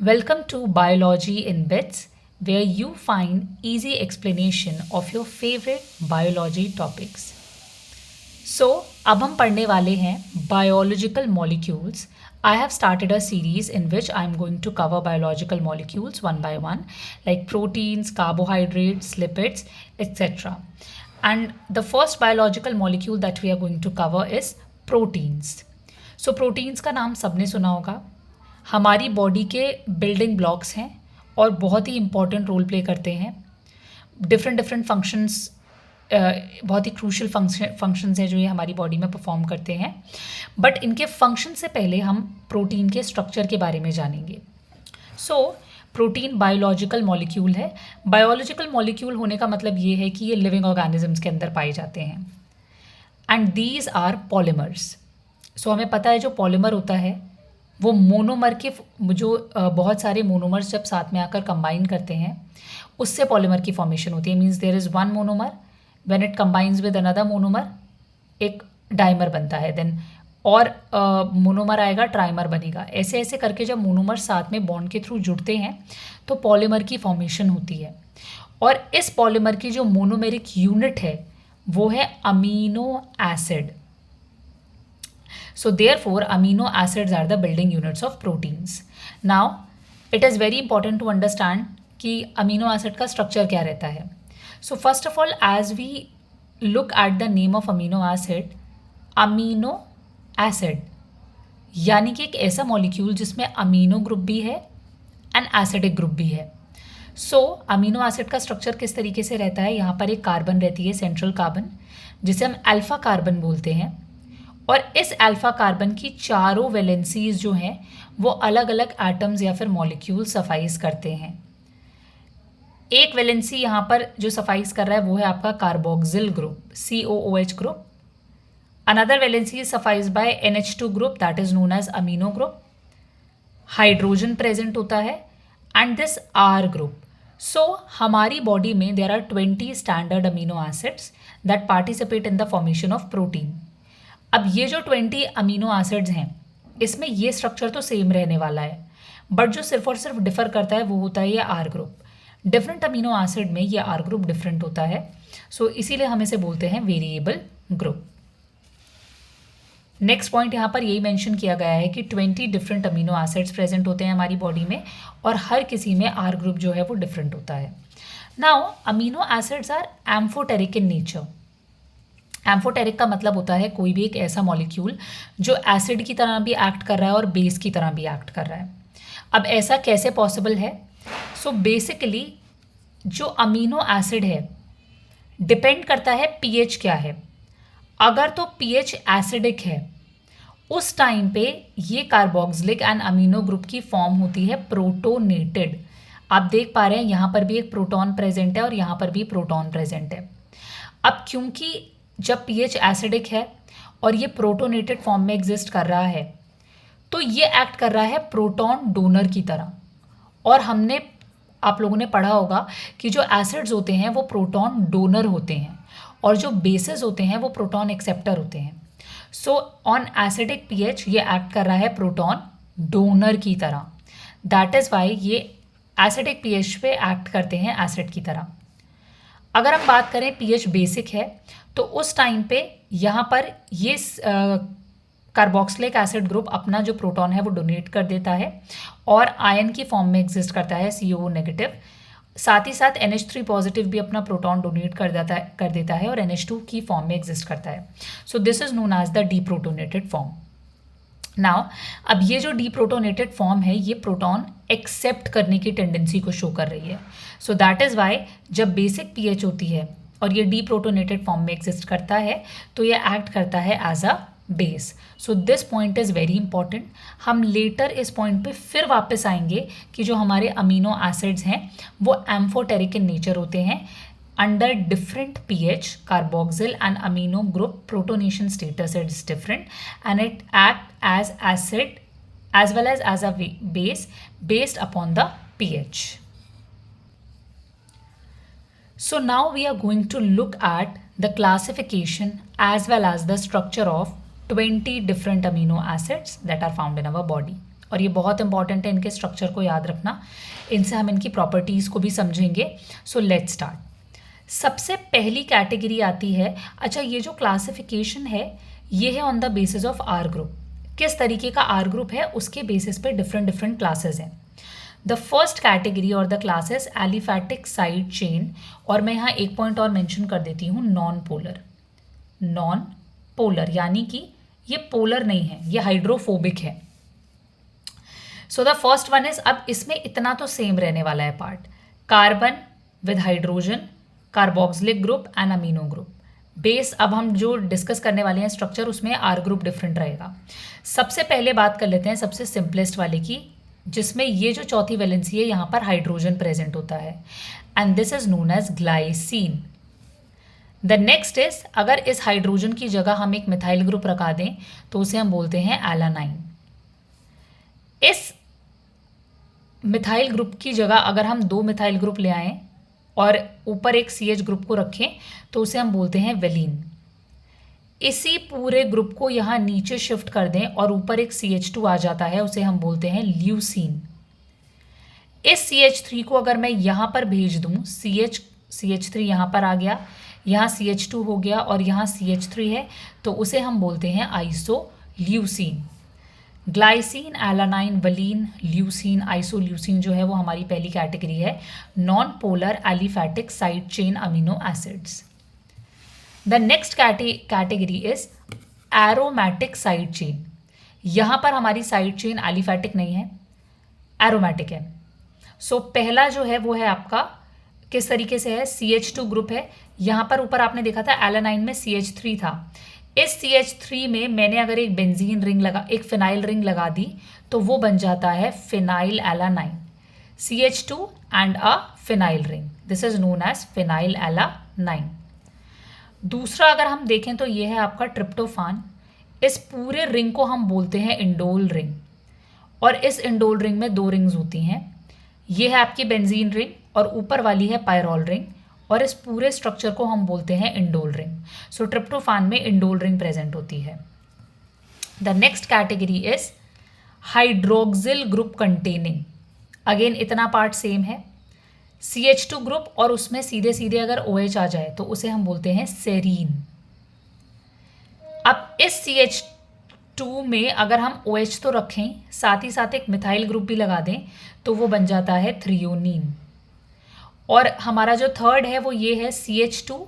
Welcome to Biology in Bits, where you find easy explanation of your favorite biology topics. So, अब हम पढ़ने वाले हैं biological molecules. I have started a series in which I am going to cover biological molecules one by one, like proteins, carbohydrates, lipids, etc. And the first biological molecule that we are going to cover is proteins. So, proteins का नाम सबने सुना होगा. हमारी body के building blocks हैं और बहुत ही इम्पॉर्टेंट रोल प्ले करते हैं. डिफरेंट फंक्शंस, बहुत ही क्रूशल फंक्शंस हैं जो ये हमारी बॉडी में परफॉर्म करते हैं. बट इनके फंक्शन से पहले हम प्रोटीन के स्ट्रक्चर के बारे में जानेंगे. सो प्रोटीन बायोलॉजिकल मॉलिक्यूल है. बायोलॉजिकल मॉलिक्यूल होने का मतलब ये है कि ये लिविंग ऑर्गेनिजम्स के अंदर पाए जाते हैं. And these are polymers. So हमें पता है जो पॉलीमर होता है वो मोनोमर के जो बहुत सारे मोनोमर्स जब साथ में आकर कंबाइन करते हैं उससे पॉलीमर की फॉर्मेशन होती है. Means there is one monomer, when it combines with another monomer एक डाइमर बनता है. देन और मोनोमर आएगा, ट्राइमर बनेगा. ऐसे ऐसे करके जब मोनोमर साथ में बॉन्ड के थ्रू जुड़ते हैं तो पॉलीमर की फॉर्मेशन होती है. और इस पॉलीमर की जो मोनोमेरिक यूनिट है वो है amino acid. So therefore amino acids are the building units of proteins. Now it is very important to understand कि amino acid का structure क्या रहता है. So first of all, as we look at the name of amino acid, amino acid यानी कि एक ऐसा molecule जिसमें अमीनो ग्रुप भी है एंड एसिडिक ग्रुप भी है. सो अमीनो एसिड का स्ट्रक्चर किस तरीके से रहता है. यहाँ पर एक कार्बन रहती है, सेंट्रल कार्बन, जिसे हम अल्फा कार्बन बोलते हैं. और इस अल्फा कार्बन की चारों वैलेंसीज जो हैं वो अलग अलग एटम्स या फिर मॉलिक्यूल सफाइज करते हैं. एक वैलेंसी यहाँ पर जो सफाइज कर रहा है वो है आपका carboxyl group, COOH group. Another valency is सफाइज by NH2 group, that is known as amino group. Hydrogen present होता है and this R group. So हमारी बॉडी में there are 20 standard amino acids that participate in the formation of protein. अब ये जो 20 amino acids हैं इसमें ये स्ट्रक्चर तो सेम रहने वाला है, बट जो सिर्फ और सिर्फ डिफर करता है वो होता है ये R group. Different amino acid में ये आर ग्रुप डिफरेंट होता है. सो इसीलिए हम इसे बोलते हैं वेरिएबल ग्रुप. नेक्स्ट पॉइंट यहाँ पर यही मेंशन किया गया है कि 20 डिफरेंट अमीनो एसिड्स प्रेजेंट होते हैं हमारी बॉडी में और हर किसी में आर ग्रुप जो है वो डिफरेंट होता है. Now amino acids are amphoteric in nature. Amphoteric का मतलब होता है कोई भी एक ऐसा मॉलिक्यूल जो एसिड की तरह भी एक्ट कर रहा है और बेस की तरह भी एक्ट कर रहा है. अब ऐसा कैसे पॉसिबल है. सो बेसिकली जो अमीनो एसिड है डिपेंड करता है पीएच क्या है. अगर तो पीएच एसिडिक है उस टाइम पे ये कार्बोक्सिलिक एंड अमीनो ग्रुप की फॉर्म होती है प्रोटोनेटेड. आप देख पा रहे हैं यहाँ पर भी एक प्रोटॉन प्रेजेंट है और यहाँ पर भी प्रोटॉन प्रेजेंट है. अब क्योंकि जब पीएच एसिडिक है और ये प्रोटोनेटेड फॉर्म में एग्जिस्ट कर रहा है तो ये एक्ट कर रहा है प्रोटॉन डोनर की तरह. और हमने आप लोगों ने पढ़ा होगा कि जो एसिड्स होते हैं वो प्रोटॉन डोनर होते हैं और जो बेसेस होते हैं वो प्रोटॉन एक्सेप्टर होते हैं. सो ऑन एसिडिक पीएच ये एक्ट कर रहा है प्रोटॉन डोनर की तरह. दैट इज़ वाई ये एसिडिक पीएच पे एक्ट करते हैं एसिड की तरह. अगर हम बात करें पीएच बेसिक है तो उस टाइम पे यहाँ पर ये कार्बोक्सिलिक एसिड ग्रुप अपना जो प्रोटॉन है वो डोनेट कर देता है और आयन की फॉर्म में एग्जिस्ट करता है, CO नेगेटिव. साथ ही साथ NH3 पॉजिटिव भी अपना प्रोटॉन डोनेट कर देता है और NH2 की फॉर्म में एग्जिस्ट करता है. So this is known as the deprotonated form. Now अब ये जो डीप्रोटोनेटेड फॉर्म है ये प्रोटॉन एक्सेप्ट करने की टेंडेंसी को शो कर रही है. सो दैट इज़ वाई जब बेसिक पीएच होती है और ये डीप्रोटोनेटेड फॉर्म में एग्जिस्ट करता है तो ये एक्ट करता है as a base. So this point is very important. हम लेटर इस पॉइंट पे फिर वापस आएंगे कि जो हमारे अमीनो एसिड्स हैं वो एम्फोटेरिक इन नेचर होते हैं. Under different pH, carboxyl and amino group protonation status is different and it act as acid as well as a base based upon the pH. So now we are going to look at the classification as well as the structure of 20 different amino acids that are found in our body और ये बहुत important है, इनके structure को याद रखना, इनसे हम इनकी प्रॉपर्टीज़ को भी समझेंगे। So let's start. सबसे पहली कैटेगरी आती है, अच्छा ये जो क्लासिफिकेशन है ये है on the basis of R group. किस तरीके का आर ग्रुप है उसके बेसिस पे डिफरेंट डिफरेंट क्लासेस हैं। द फर्स्ट कैटेगरी और the classes aliphatic side chain, और मैं यहाँ एक पॉइंट और मेंशन कर देती हूँ, नॉन पोलर। नॉन पोलर यानी कि ये पोलर नहीं है, ये हाइड्रोफोबिक है। So the first one is, अब इसमें इतना तो सेम रहने वाला है part, carbon with hydrogen, carboxylic group and amino group. Base अब हम जो डिस्कस करने वाले हैं स्ट्रक्चर, उसमें आर ग्रुप डिफरेंट रहेगा। सबसे पहले बात कर लेते हैं सबसे सिंपलेस्ट वाले की, जिसमें ये जो चौथी वैलेंसी है यहाँ पर हाइड्रोजन प्रेजेंट होता है, and this is known as glycine. The next is, अगर इस हाइड्रोजन की जगह हम एक मिथाइल ग्रुप रखा दें तो उसे हम बोलते हैं एलानाइन। इस मिथाइल ग्रुप की जगह अगर हम 2 मिथाइल ग्रुप ले आएं और ऊपर एक CH ग्रुप को रखें तो उसे हम बोलते हैं वेलिन। इसी पूरे ग्रुप को यहाँ नीचे शिफ्ट कर दें और ऊपर एक CH2 आ जाता है, उसे हम बोलते हैं ल्यूसीन। इस CH3 को अगर मैं यहाँ पर भेज दूँ, CH3 यहाँ पर आ गया, यहाँ CH2 हो गया और यहाँ CH3 है, तो उसे हम बोलते हैं isoleucine. Glycine, alanine, clean, leucine, isoleucine जो है वो हमारी पहली कैटेगरी है, non polar aliphatic side chain amino acids. The next category is aromatic side chain. यहाँ पर हमारी साइड चेन एलिफैटिक नहीं है, एरोमेटिक है। सो पहला जो है वो है आपका किस तरीके से है, CH2 ग्रुप है। यहाँ पर ऊपर आपने देखा था एलानाइन में CH3 था, इस CH3 में मैंने अगर एक बेंजीन रिंग एक फिनाइल रिंग लगा दी तो वो बन जाता है phenylalanine. CH2 and a phenyl ring, this is known as phenylalanine. दूसरा अगर हम देखें तो ये है आपका ट्रिप्टोफान। इस पूरे रिंग को हम बोलते हैं इंडोल रिंग, और इस इंडोल रिंग में 2 रिंग्स होती हैं। ये है आपकी बेंजीन रिंग और ऊपर वाली है पायरोल रिंग, और इस पूरे स्ट्रक्चर को हम बोलते हैं इंडोल रिंग। सो ट्रिप्टोफान में इंडोल रिंग प्रेजेंट होती है। The next category is hydroxyl group containing. Again इतना पार्ट सेम है, CH2 ग्रुप और उसमें सीधे सीधे अगर OH आ जाए तो उसे हम बोलते हैं सेरीन। अब इस CH2 में अगर हम OH तो रखें, साथ ही साथ एक मिथाइल ग्रुप भी लगा दें तो वो बन जाता है थ्रियोनीन। और हमारा जो थर्ड है वो ये है CH2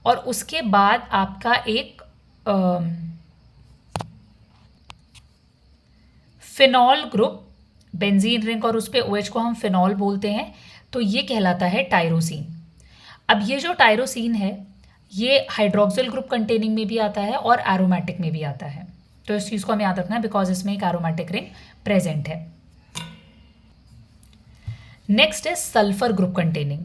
और उसके बाद आपका एक फिनॉल ग्रुप, बेंजीन रिंग और उस पर OH को हम फिनॉल बोलते हैं, तो ये कहलाता है टायरोसिन। अब ये जो टायरोसिन है ये हाइड्रोक्सिल ग्रुप कंटेनिंग में भी आता है और एरोमेटिक में भी आता है, तो इस चीज़ को हमें याद रखना है बिकॉज इसमें एक एरोमेटिक रिंग प्रेजेंट है। नेक्स्ट है सल्फर ग्रुप कंटेनिंग।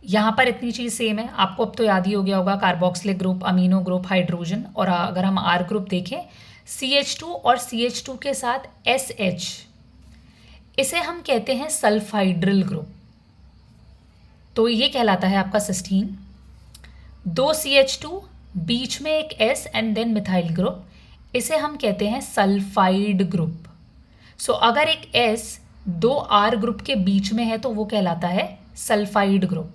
यहाँ पर इतनी चीज़ सेम है, आपको अब तो याद ही हो गया होगा, carboxylic group, amino group, hydrogen, और अगर हम आर ग्रुप देखें CH2 और CH2 के साथ SH, इसे हम कहते हैं सल्फाइड्रिल ग्रुप, तो ये कहलाता है आपका सिस्टीन। 2 CH2 बीच में एक S and then methyl group, इसे हम कहते हैं सल्फाइड ग्रुप। सो अगर एक S 2 R ग्रुप के बीच में है तो वो कहलाता है सल्फाइड ग्रुप,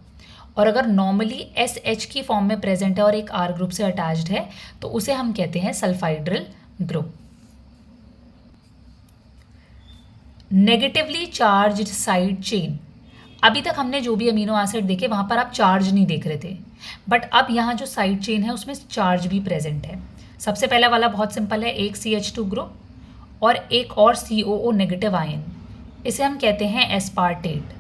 और अगर नॉर्मली SH की फॉर्म में प्रेजेंट है और एक R ग्रुप से अटैच्ड है तो उसे हम कहते हैं sulphydryl group. Negatively charged side chain, अभी तक हमने जो भी अमीनो एसिड देखे वहाँ पर आप चार्ज नहीं देख रहे थे, बट अब यहाँ जो साइड चेन है उसमें चार्ज भी प्रेजेंट है। सबसे पहला वाला बहुत सिंपल है, एक CH2 ग्रुप और एक और COO नेगेटिव आयन, इसे हम कहते हैं एस्पार्टेट।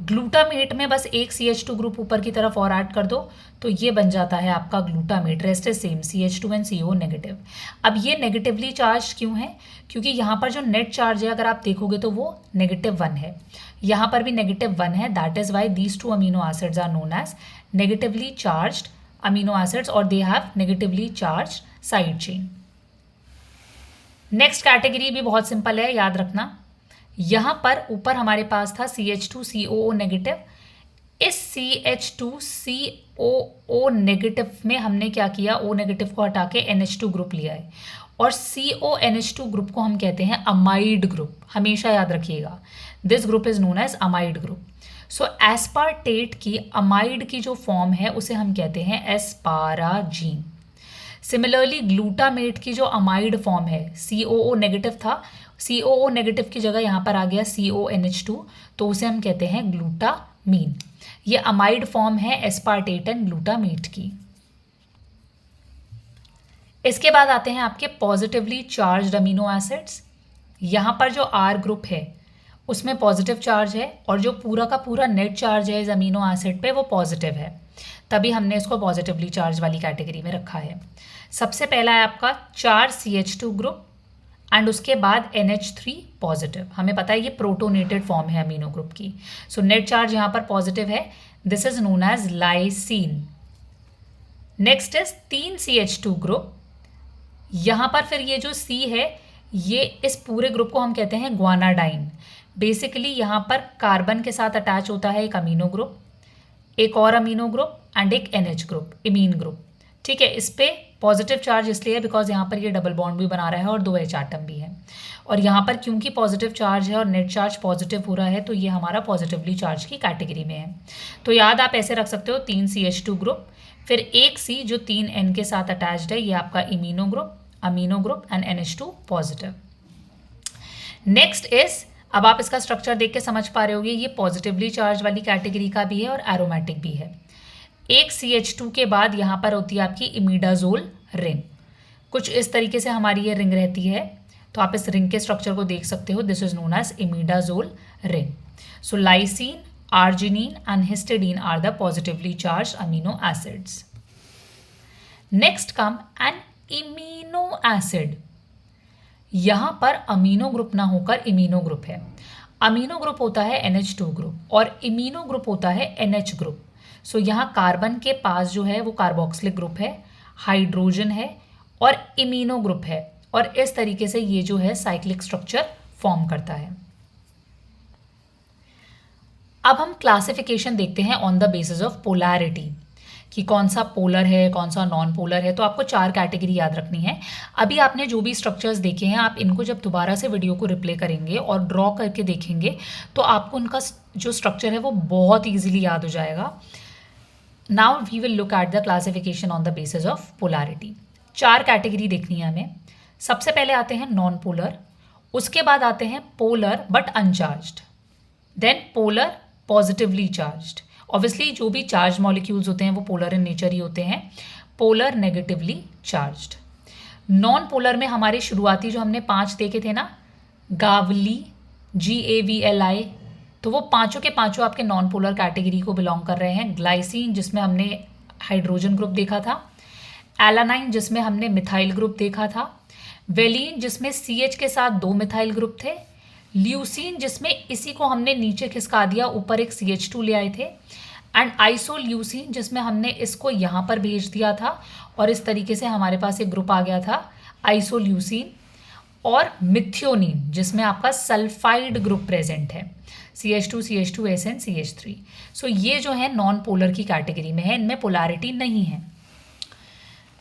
ग्लूटामेट में बस एक CH2 ग्रुप ऊपर की तरफ और ऐड कर दो तो ये बन जाता है आपका glutamate, rest is same CH2 and CO negative. अब ये नेगेटिवली चार्ज क्यों है, क्योंकि यहाँ पर जो नेट चार्ज है अगर आप देखोगे तो वो -1 है, यहाँ पर भी -1 है, that is why these 2 amino acids are known as negatively charged amino acids और they have negatively charged side chain. Next category भी बहुत सिंपल है, याद रखना, यहाँ पर ऊपर हमारे पास था CH2 COO नेगेटिव, इस CH2 COO नेगेटिव में हमने क्या किया, O नेगेटिव को हटा के NH2 ग्रुप लिया है, और CONH2 ग्रुप को हम कहते हैं अमाइड ग्रुप, हमेशा याद रखिएगा, this group is known as amide group. So aspartate की अमाइड की जो फॉर्म है उसे हम कहते हैं एस्पाराजीन। सिमिलरली ग्लूटामेट की जो अमाइड फॉर्म है, COO नेगेटिव था, COO नेगेटिव की जगह यहाँ पर आ गया CONH2, तो उसे हम कहते हैं ग्लूटामीन। ये अमाइड फॉर्म है एस्पार्टेट एंड ग्लूटामेट की। इसके बाद आते हैं आपके पॉजिटिवली चार्ज्ड अमीनो एसिड्स। यहाँ पर जो R ग्रुप है उसमें पॉजिटिव चार्ज है और जो पूरा का पूरा नेट चार्ज है इस अमीनो एसिड पे वो पॉजिटिव है, तभी हमने इसको पॉजिटिवली चार्ज वाली कैटेगरी में रखा है। सबसे पहला है आपका 4 CH2 ग्रुप एंड उसके बाद NH3 पॉजिटिव। हमें पता है ये प्रोटोनेटेड फॉर्म है अमीनो ग्रुप की। सो नेट चार्ज यहाँ पर पॉजिटिव है, this is known as lysine. Next is 3 CH2 group. यहाँ पर फिर ये जो C है, ये इस पूरे ग्रुप को हम कहते हैं ग्वानाडाइन। बेसिकली यहाँ पर कार्बन के साथ अटैच होता है एक अमीनो ग्रुप, एक और अमीनो ग्रुप एंड एक NH ग्रुप, इमीन ग्रुप। ठीक है, इस पे पॉजिटिव चार्ज इसलिए है बिकॉज यहाँ पर ये डबल बॉन्ड भी बना रहा है और 2 H एटम भी है, और यहाँ पर क्योंकि पॉजिटिव चार्ज है और नेट चार्ज पॉजिटिव हो रहा है तो ये हमारा पॉजिटिवली चार्ज की कैटेगरी में है। तो याद आप ऐसे रख सकते हो 3 CH2 ग्रुप, फिर एक C जो 3 N के साथ अटैच्ड है, ये आपका imino group, amino group and NH2 positive. Next is, अब आप इसका स्ट्रक्चर देख के समझ पा रहे होगे, ये पॉजिटिवली चार्ज वाली कैटेगरी का भी है और एरोमेटिक भी है। एक CH2 के बाद यहाँ पर होती है आपकी इमिडाजोल रिंग, कुछ इस तरीके से हमारी ये रिंग रहती है, तो आप इस रिंग के स्ट्रक्चर को देख सकते हो, this is known as imidazole ring. So lysine, arginine and histidine are the positively charge amino acids. Next come an imino acid. यहाँ पर अमीनो ग्रुप ना होकर इमीनो ग्रुप है। अमीनो ग्रुप होता है NH2 ग्रुप और इमीनो ग्रुप होता है NH ग्रुप। सो यहाँ कार्बन के पास जो है वो कार्बोक्सिलिक ग्रुप है, हाइड्रोजन है और इमीनो ग्रुप है, और इस तरीके से ये जो है साइक्लिक स्ट्रक्चर फॉर्म करता है। अब हम क्लासिफिकेशन देखते हैं on the basis of polarity, कि कौन सा पोलर है, कौन सा नॉन पोलर है। तो आपको 4 कैटेगरी याद रखनी है। अभी आपने जो भी स्ट्रक्चर्स देखे हैं, आप इनको जब दोबारा से वीडियो को रिप्ले करेंगे और ड्रॉ करके देखेंगे तो आपको उनका जो स्ट्रक्चर है वो बहुत ईजिली याद हो जाएगा। Now we will look at the classification on the basis of polarity. 4 category देखनी है हमें। सबसे पहले आते हैं नॉन पोलर, उसके बाद आते हैं polar but uncharged, then polar positively charged. Obviously जो भी चार्ज मॉलिक्यूल्स होते हैं वो पोलर इन नेचर ही होते हैं। Polar negatively charged. Non polar में हमारे शुरुआती जो हमने 5 देखे थे ना, गावली, GAVLI, तो वो पांचों के पांचों आपके नॉन पोलर कैटेगरी को बिलोंग कर रहे हैं। ग्लाइसिन जिसमें हमने हाइड्रोजन ग्रुप देखा था, एलानाइन जिसमें हमने मिथाइल ग्रुप देखा था, वेलिन जिसमें CH के साथ 2 मिथाइल ग्रुप थे, ल्यूसीन जिसमें इसी को हमने नीचे खिसका दिया, ऊपर एक CH2 ले आए थे, एंड आइसोल्यूसिन जिसमें हमने इसको यहाँ पर भेज दिया था और इस तरीके से हमारे पास एक ग्रुप आ गया था आइसोल्यूसिन, और मिथियोनिन जिसमें आपका सल्फाइड ग्रुप प्रेजेंट है, CH2 CH2 SN CH3। सो ये जो है नॉन पोलर की कैटेगरी में है, इनमें पोलैरिटी नहीं है।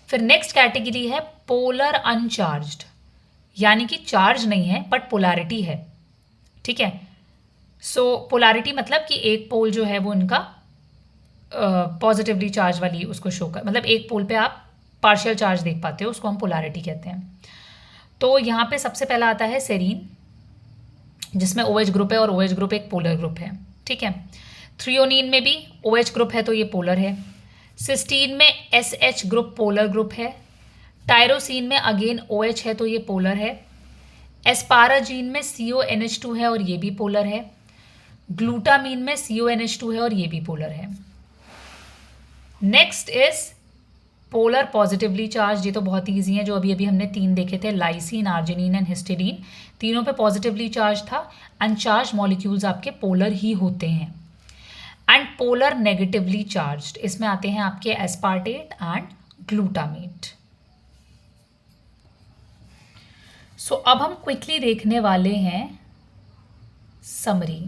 फिर नेक्स्ट कैटेगरी है पोलर अनचार्ज्ड, यानी कि चार्ज नहीं है बट पोलैरिटी है। ठीक है, सो पोलैरिटी मतलब कि एक पोल जो है वो इनका पॉजिटिवली चार्ज वाली उसको शो कर, मतलब एक पोल पे आप पार्शियल चार्ज देख पाते हो, उसको हम पोलैरिटी कहते हैं। तो यहाँ पे सबसे पहला आता है सेरीन जिसमें OH ग्रुप है और OH ग्रुप एक पोलर ग्रुप है। ठीक है, थ्रियोनिन में भी OH ग्रुप है तो ये पोलर है। सिस्टीन में SH ग्रुप पोलर ग्रुप है। टायरोसिन में अगेन OH है तो ये पोलर है। एस्पाराजीन में CONH2 है और ये भी पोलर है। ग्लूटामीन में CONH2 है और ये भी पोलर है। Next is polar positively charge, ये तो बहुत ईजी है, जो अभी अभी हमने 3 देखे थे, लाइसिन, आर्जिनिन एंड हिस्टिडीन, तीनों पे पॉजिटिवली चार्ज था। अनचार्ज मॉलिक्यूल्स आपके पोलर ही होते हैं। एंड पोलर नेगेटिवली चार्ज्ड, इसमें आते हैं आपके एस्पार्टेट एंड ग्लूटामेट। सो अब हम क्विकली देखने वाले हैं समरी।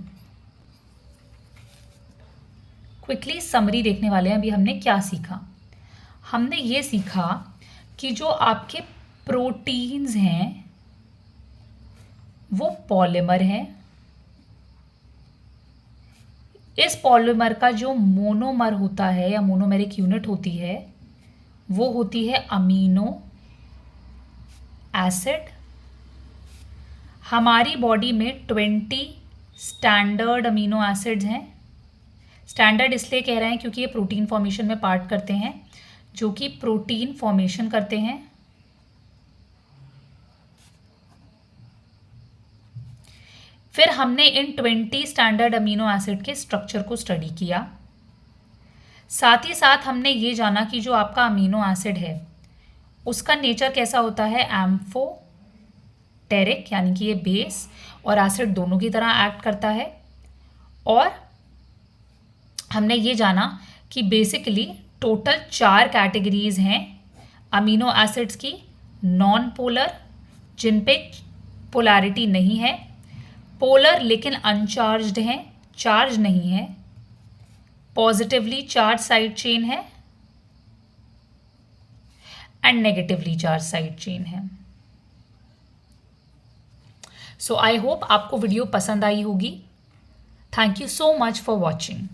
क्विकली समरी देखने वाले हैं। अभी हमने क्या सीखा? हमने ये सीखा कि जो आपके प्रोटीन्स हैं वो पॉलीमर हैं। इस पॉलीमर का जो मोनोमर होता है या मोनोमेरिक यूनिट होती है वो होती है अमीनो एसिड। हमारी बॉडी में 20 स्टैंडर्ड अमीनो एसिड्स हैं। स्टैंडर्ड इसलिए कह रहे हैं क्योंकि ये प्रोटीन फॉर्मेशन में पार्ट करते हैं, जो कि प्रोटीन फॉर्मेशन करते हैं। फिर हमने इन 20 स्टैंडर्ड अमीनो एसिड के स्ट्रक्चर को स्टडी किया। साथ ही साथ हमने ये जाना कि जो आपका अमीनो एसिड है उसका नेचर कैसा होता है, एम्फोटेरिक, यानी कि ये बेस और एसिड दोनों की तरह एक्ट करता है। और हमने ये जाना कि बेसिकली टोटल 4 कैटेगरीज हैं अमीनो एसिड्स की। नॉन पोलर, जिन पे पोलैरिटी नहीं है, पोलर लेकिन अनचार्ज्ड हैं, चार्ज नहीं है, पॉजिटिवली चार्ज साइड चेन है and negatively charge side chain है। सो आई होप आपको वीडियो पसंद आई होगी। Thank you so much for watching.